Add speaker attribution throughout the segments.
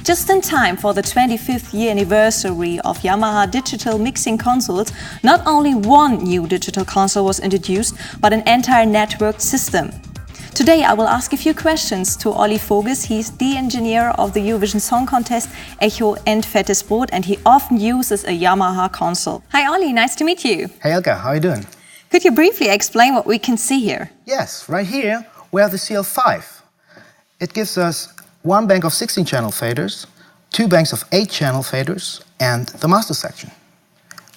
Speaker 1: Just in time for the 25th year anniversary of Yamaha digital mixing consoles, not only one new digital console was introduced, but an entire networked system. Today I will ask a few questions to Olli Voges. He's the engineer of the Eurovision Song Contest, Echo and Fettes Brot, and he often uses a Yamaha console. Hi Olli, nice to meet you.
Speaker 2: Hey Elka, how are you doing?
Speaker 1: Could you briefly explain what we can see here?
Speaker 2: Yes, right here we have the CL5. It gives us one bank of 16-channel faders, two banks of 8-channel faders, and the master section.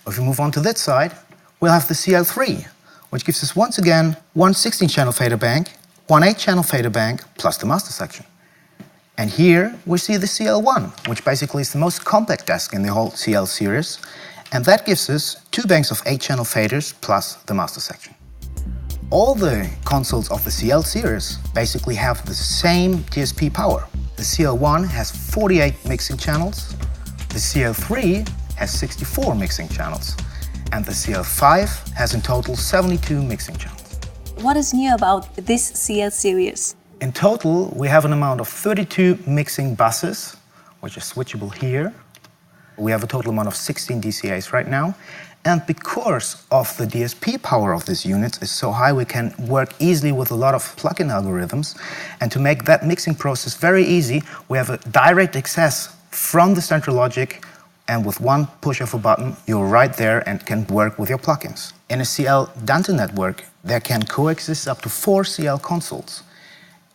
Speaker 2: If we move on to that side, we'll have the CL3, which gives us once again one 16-channel fader bank, one 8-channel fader bank, plus the master section. And here we see the CL1, which basically is the most compact desk in the whole CL series, and that gives us two banks of 8-channel faders plus the master section. All the consoles of the CL series basically have the same DSP power. The CL1 has 48 mixing channels, the CL3 has 64 mixing channels, and the CL5 has in total 72 mixing channels.
Speaker 1: What is new about this CL series?
Speaker 2: In total, we have an amount of 32 mixing buses, which is switchable here. We have a total amount of 16 DCAs right now. And because of the DSP power of this unit is so high, we can work easily with a lot of plugin algorithms. And to make that mixing process very easy, we have a direct access from the central logic, and with one push of a button, you're right there and can work with your plugins. In a CL Dante network, there can coexist up to 4 CL consoles.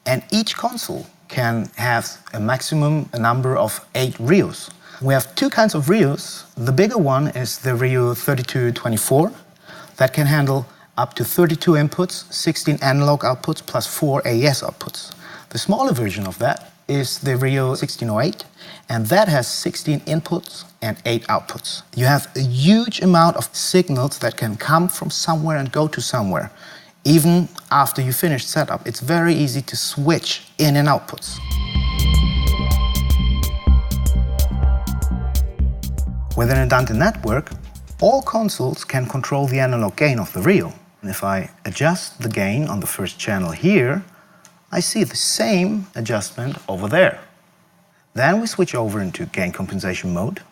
Speaker 2: And each console can have a maximum number of 8 Rios. We have two kinds of Rios. The bigger one is the Rio 3224 that can handle up to 32 inputs, 16 analog outputs plus 4 AES outputs. The smaller version of that is the Rio 1608, and that has 16 inputs and 8 outputs. You have a huge amount of signals that can come from somewhere and go to somewhere. Even after you finish setup, it's very easy to switch in and outputs. Within a Dante network, all consoles can control the analog gain of the Rio. And if I adjust the gain on the first channel here, I see the same adjustment over there. Then we switch over into gain compensation mode,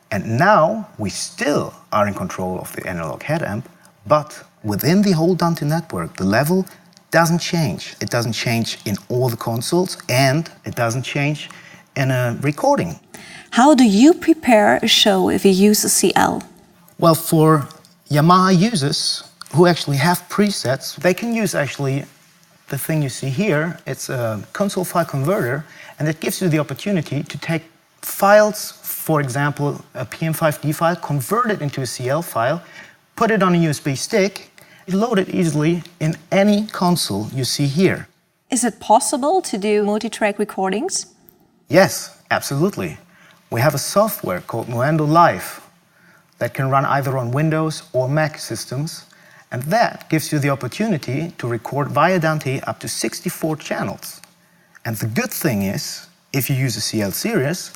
Speaker 2: and now we still are in control of the analog head amp, but within the whole Dante network, the level doesn't change. It doesn't change in all the consoles, and it doesn't change in a recording.
Speaker 1: How do you prepare a show if you use a CL?
Speaker 2: Well, for Yamaha users who actually have presets, they can use actually the thing you see here. It's a console file converter, and it gives you the opportunity to take files, for example, a PM5D file, convert it into a CL file, put it on a USB stick, load it easily in any console you see here.
Speaker 1: Is it possible to do multi-track recordings?
Speaker 2: Yes, absolutely. We have a software called Nuendo Live that can run either on Windows or Mac systems, and that gives you the opportunity to record via Dante up to 64 channels. And the good thing is, if you use a CL series,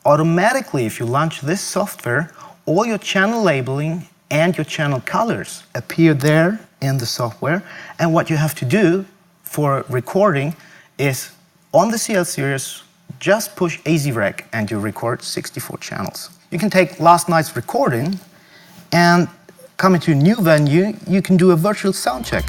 Speaker 2: automatically if you launch this software, all your channel labeling and your channel colors appear there in the software, and what you have to do for recording is, on the CL series, just push AZ-Rec and you record 64 channels. You can take last night's recording and come into a new venue, you can do a virtual sound check.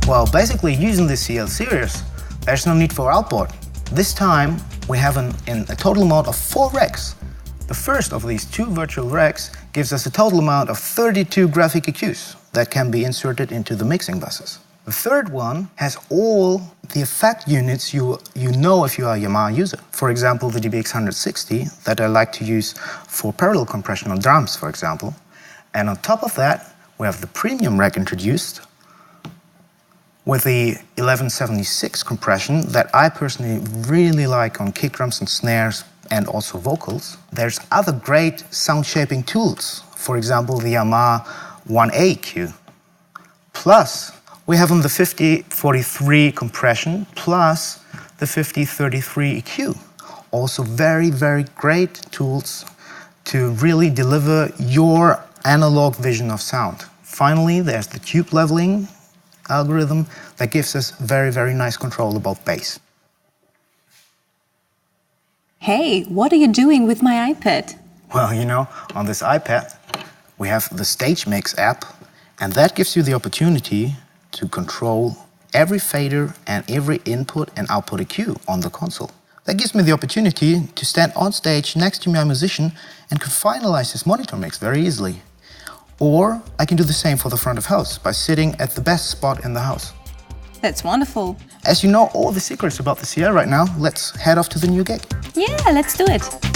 Speaker 2: Well, basically using the CL series, there's no need for outboard. This time we have a total amount of 4 racks. The first of these 2 virtual racks gives us a total amount of 32 graphic EQs that can be inserted into the mixing buses. The third one has all the effect units you know if you are a Yamaha user. For example, the DBX 160 that I like to use for parallel compression on drums, for example. And on top of that, we have the premium rack introduced with the 1176 compression that I personally really like on kick drums and snares and also vocals. There's other great sound shaping tools, for example, the Yamaha 1A EQ. Plus, we have on the 5043 compression plus the 5033 EQ. Also very, very great tools to really deliver your analog vision of sound. Finally, there's the tube leveling algorithm that gives us very, very nice control about bass.
Speaker 1: Hey, what are you doing with my iPad?
Speaker 2: Well, you know, on this iPad, we have the Stage Mix app, and that gives you the opportunity to control every fader and every input and output EQ on the console. That gives me the opportunity to stand on stage next to my musician and can finalize his monitor mix very easily. Or I can do the same for the front of house by sitting at the best spot in the house.
Speaker 1: That's wonderful.
Speaker 2: As you know all the secrets about the CL right now, let's head off to the new gig.
Speaker 1: Yeah, let's do it.